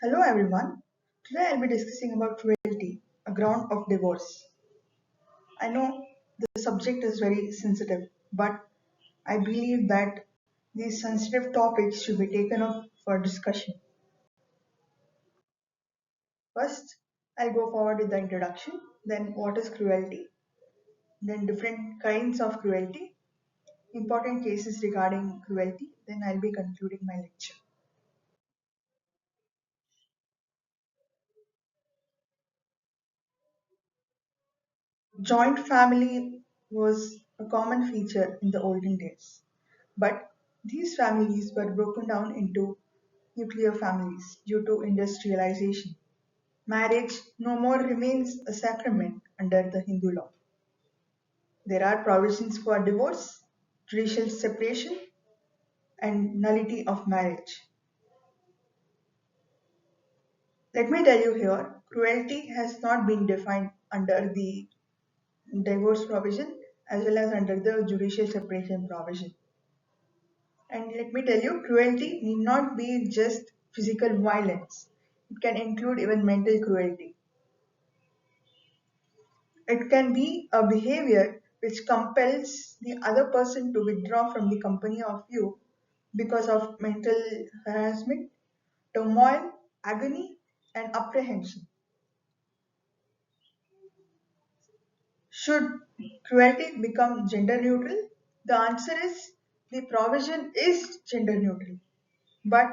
Hello everyone. Today I'll be discussing about cruelty, a ground of divorce. I know the subject is very sensitive, but I believe that these sensitive topics should be taken up for discussion. First, I'll go forward with the introduction, then what is cruelty, then different kinds of cruelty, important cases regarding cruelty, then I'll be concluding my lecture. Joint family was a common feature in the olden days, but these families were broken down into nuclear families due to industrialization. Marriage no more remains a sacrament under the Hindu law. There are provisions for divorce, judicial separation, and nullity of marriage. Let me tell you here, cruelty has not been defined under the divorce provision as well as under the judicial separation provision. And let me tell you, cruelty need not be just physical violence. It can include even mental cruelty. It can be a behavior which compels the other person to withdraw from the company of you because of mental harassment, turmoil, agony, and apprehension. Should cruelty become gender neutral? The answer is the provision is gender neutral. But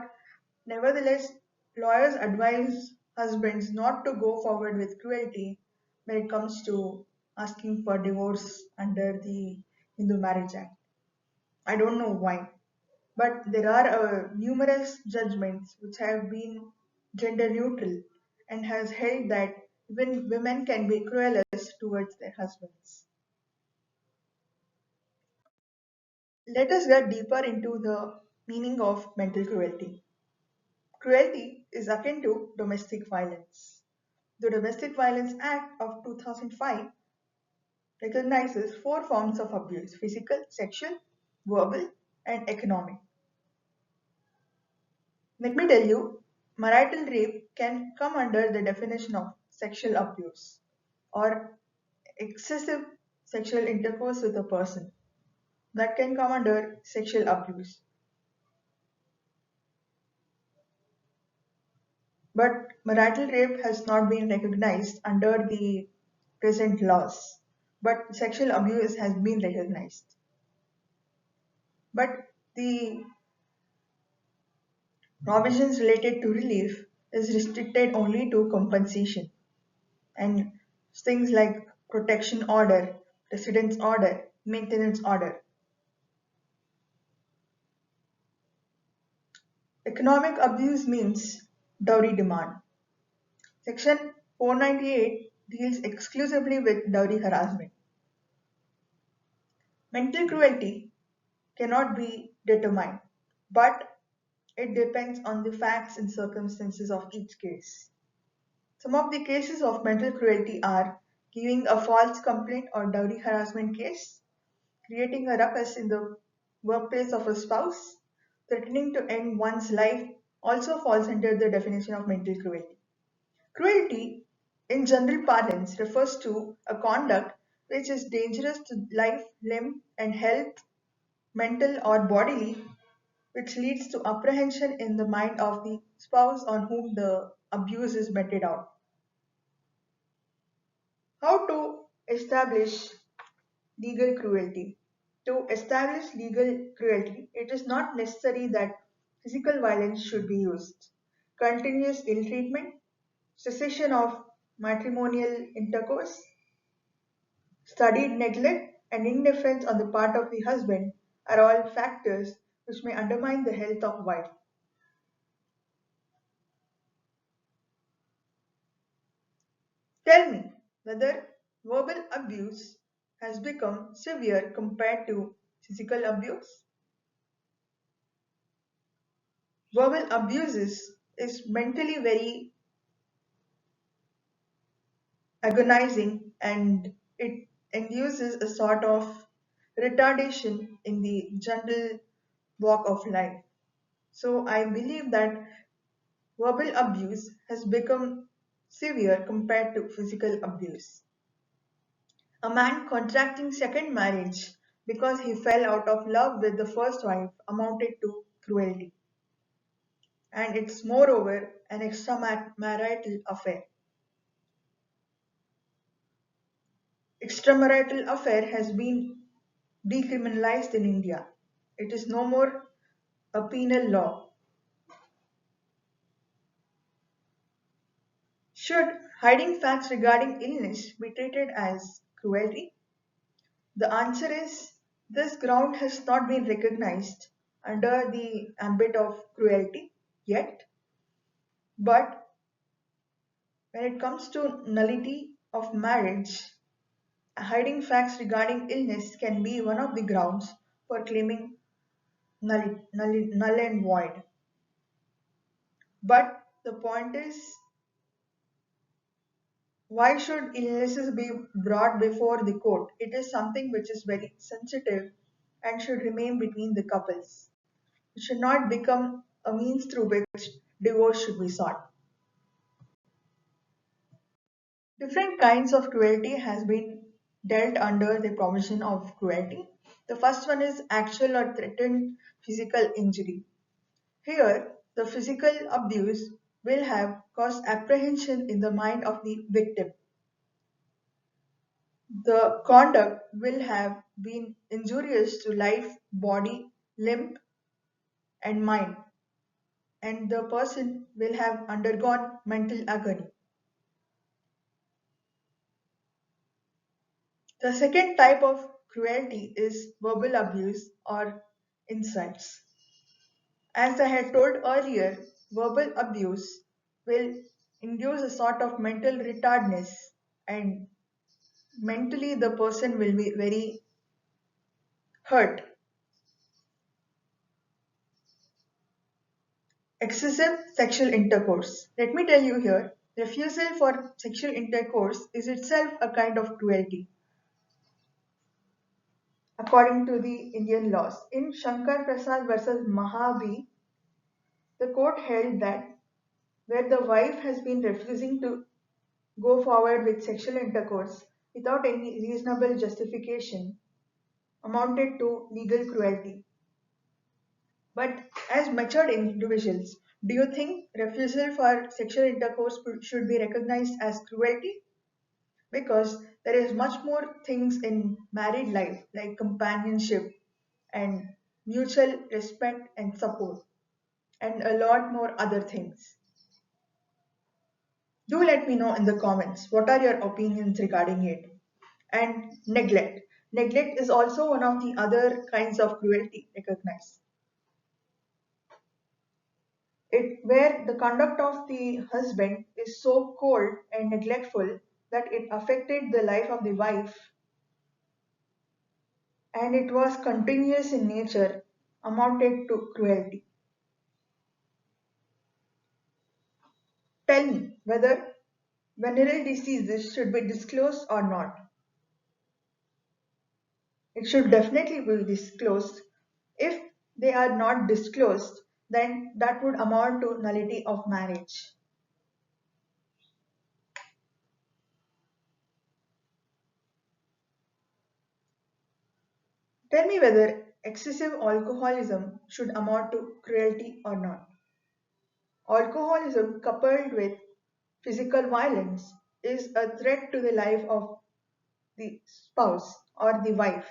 nevertheless, lawyers advise husbands not to go forward with cruelty when it comes to asking for divorce under the Hindu Marriage Act. I don't know why, but there are numerous judgments which have been gender neutral and has held that even women can be cruelest towards their husbands. Let us get deeper into the meaning of mental cruelty. Cruelty is akin to domestic violence. The Domestic Violence Act of 2005 recognizes four forms of abuse: physical, sexual, verbal, and economic. Let me tell you, marital rape can come under the definition of sexual abuse or excessive sexual intercourse with a person. That can come under sexual abuse. But marital rape has not been recognized under the present laws. But sexual abuse has been recognized. But the provisions related to relief is restricted only to compensation and things like protection order, residence order, maintenance order. Economic abuse means dowry demand. Section 498 deals exclusively with dowry harassment. Mental cruelty cannot be determined, but it depends on the facts and circumstances of each case. Some of the cases of mental cruelty are giving a false complaint or dowry harassment case, creating a ruckus in the workplace of a spouse, threatening to end one's life also falls under the definition of mental cruelty. Cruelty, in general parlance, refers to a conduct which is dangerous to life, limb, and health, mental or bodily, which leads to apprehension in the mind of the spouse on whom the abuse is meted out. How to establish legal cruelty? To establish legal cruelty, it is not necessary that physical violence should be used. Continuous ill treatment, cessation of matrimonial intercourse, studied neglect, and indifference on the part of the husband are all factors which may undermine the health of wife. Tell me whether verbal abuse has become severe compared to physical abuse. Verbal abuses is mentally very agonizing and it induces a sort of retardation in the general walk of life. So I believe that verbal abuse has become severe compared to physical abuse. A man contracting second marriage because he fell out of love with the first wife amounted to cruelty, and it's moreover an extramarital affair. Extramarital affair has been decriminalized in India. It is no more a penal law. Should hiding facts regarding illness be treated as cruelty? The answer is this ground has not been recognized under the ambit of cruelty yet, but when it comes to nullity of marriage, hiding facts regarding illness can be one of the grounds for claiming null and void. But the point is, why should illnesses be brought before the court? It is something which is very sensitive and should remain between the couples. It should not become a means through which divorce should be sought. Different kinds of cruelty has been dealt under the provision of cruelty. The first one is actual or threatened physical injury. Here, the physical abuse will have caused apprehension in the mind of the victim. The conduct will have been injurious to life, body, limb, and mind, and the person will have undergone mental agony. The second type of cruelty is verbal abuse or insults. As I had told earlier, verbal abuse will induce a sort of mental retardness, and mentally the person will be very hurt. Excessive sexual intercourse. Let me tell you here, refusal for sexual intercourse is itself a kind of cruelty, according to the Indian laws. In Shankar Prasad versus Mahavi, the court held that where the wife has been refusing to go forward with sexual intercourse without any reasonable justification amounted to legal cruelty. But as matured individuals, do you think refusal for sexual intercourse should be recognized as cruelty? Because there is much more things in married life like companionship and mutual respect and support and a lot more other things. Do let me know in the comments what are your opinions regarding it. And neglect. Neglect is also one of the other kinds of cruelty recognized. It where the conduct of the husband is so cold and neglectful that it affected the life of the wife and it was continuous in nature amounted to cruelty. Tell me whether venereal diseases should be disclosed or not. It should definitely be disclosed. If they are not disclosed, then that would amount to nullity of marriage. Tell me whether excessive alcoholism should amount to cruelty or not. Alcoholism coupled with physical violence is a threat to the life of the spouse or the wife.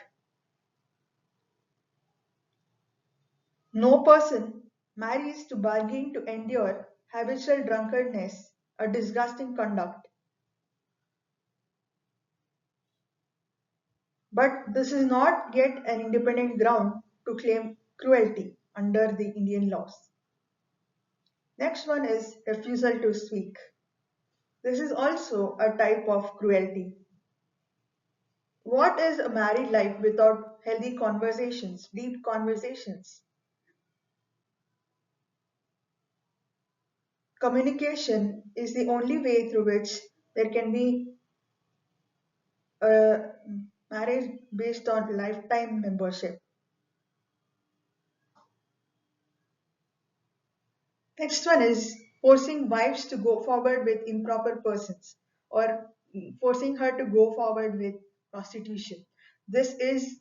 No person marries to bargain to endure habitual drunkenness, a disgusting conduct. But this is not yet an independent ground to claim cruelty under the Indian laws. Next one is refusal to speak. This is also a type of cruelty. What is a married life without healthy conversations, deep conversations? Communication is the only way through which there can be a marriage based on lifetime membership. Next one is forcing wives to go forward with improper persons or forcing her to go forward with prostitution. This is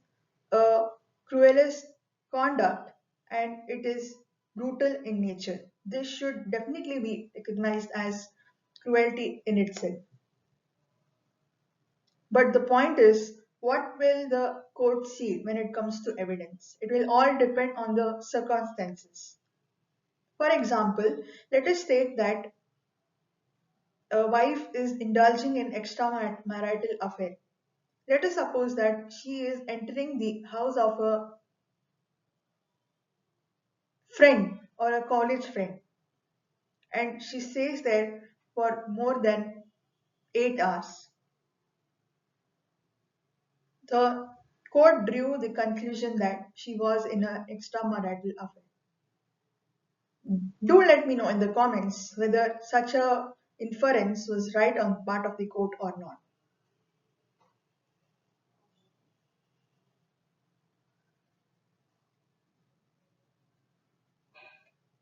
a cruelest conduct and it is brutal in nature. This should definitely be recognized as cruelty in itself. But the point is, what will the court see when it comes to evidence? It will all depend on the circumstances. For example, let us state that a wife is indulging in extramarital affair. Let us suppose that she is entering the house of a friend or a college friend and she stays there for more than 8 hours. The court drew the conclusion that she was in an extramarital affair. Do let me know in the comments whether such a inference was right on part of the court or not.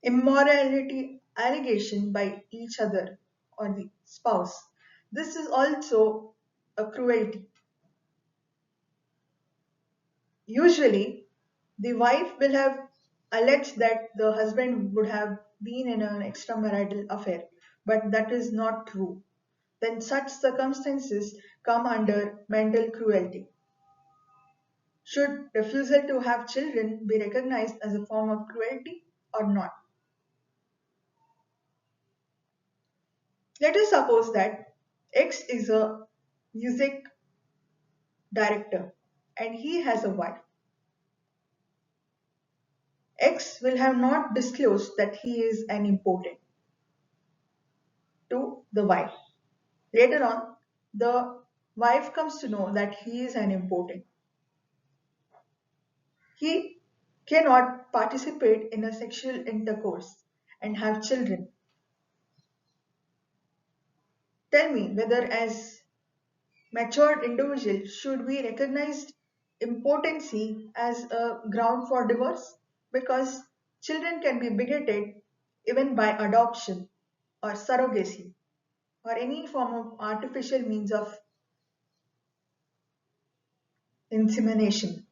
Immorality allegation by each other or the spouse. This is also a cruelty. Usually, the wife will have alleged that the husband would have been in an extramarital affair, but that is not true. Then such circumstances come under mental cruelty. Should refusal to have children be recognized as a form of cruelty or not? Let us suppose that X is a music director and he has a wife. X will have not disclosed that he is an imported to the wife. Later on, the wife comes to know that he is an imported. He cannot participate in a sexual intercourse and have children. Tell me whether as matured individual should we recognize impotency as a ground for divorce? Because children can be begetted even by adoption or surrogacy or any form of artificial means of insemination.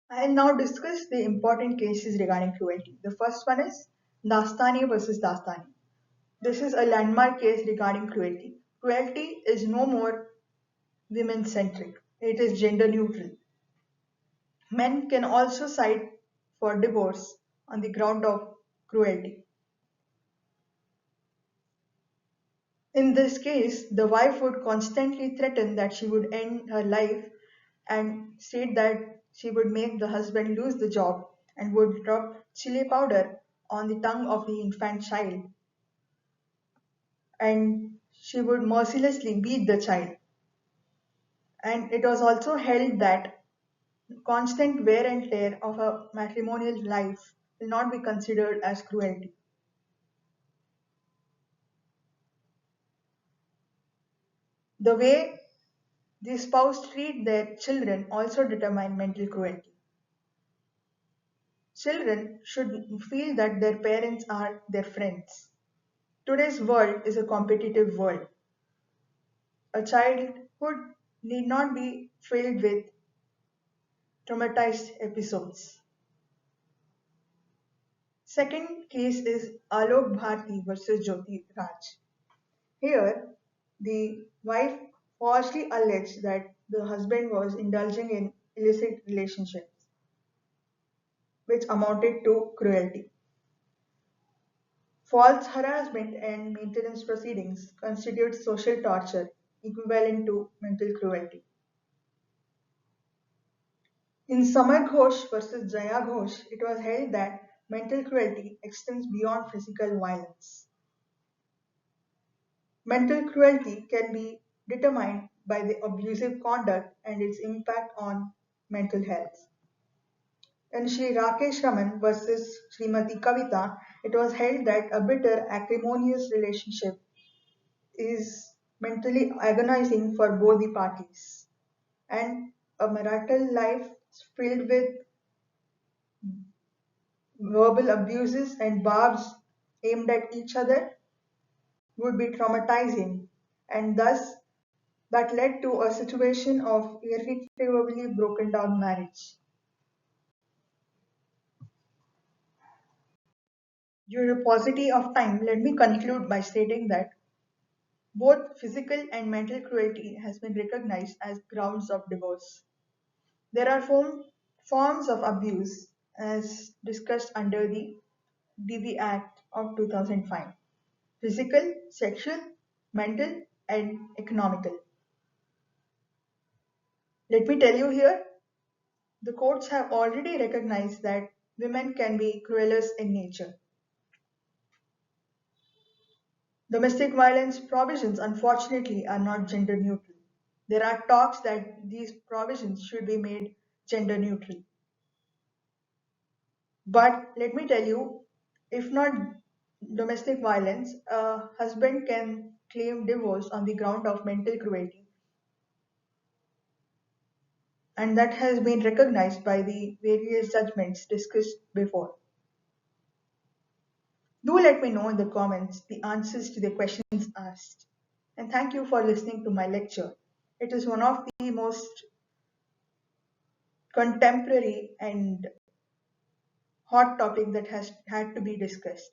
I'll now discuss the important cases regarding cruelty. The first one is Dastani versus Dastani. This is a landmark case regarding cruelty. Cruelty is no more women centric, it is gender neutral. Men can also cite for divorce on the ground of cruelty. In this case, the wife would constantly threaten that she would end her life and state that she would make the husband lose the job and would drop chili powder on the tongue of the infant child and she would mercilessly beat the child. And it was also held that constant wear and tear of a matrimonial life will not be considered as cruelty. The way the spouse treat their children also determine mental cruelty. Children should feel that their parents are their friends. Today's world is a competitive world. A childhood need not be filled with traumatized episodes. Second case is Alok Bharti versus Jyoti Raj. Here, the wife falsely alleged that the husband was indulging in illicit relationships, which amounted to cruelty. False harassment and maintenance proceedings constitute social torture equivalent to mental cruelty. In Samar Ghosh versus Jaya Ghosh, it was held that mental cruelty extends beyond physical violence. Mental cruelty can be determined by the abusive conduct and its impact on mental health. In Sri Rakesh Raman versus Srimati Kavita, it was held that a bitter, acrimonious relationship is mentally agonizing for both the parties, and a marital life filled with Verbal abuses and barbs aimed at each other would be traumatizing, and thus that led to a situation of irretrievably broken down marriage. Due to paucity of time, let me conclude by stating that both physical and mental cruelty has been recognized as grounds of divorce. There are forms of abuse as discussed under the DV Act of 2005: physical, sexual, mental, and economical. Let me tell you here, the courts have already recognized that women can be cruelers in nature. Domestic violence provisions, unfortunately, are not gender neutral. There are talks that these provisions should be made gender neutral. But let me tell you, if not domestic violence, a husband can claim divorce on the ground of mental cruelty, and that has been recognized by the various judgments discussed before. Do let me know in the comments the answers to the questions asked. And thank you for listening to my lecture. It is one of the most contemporary and hot topic that has had to be discussed.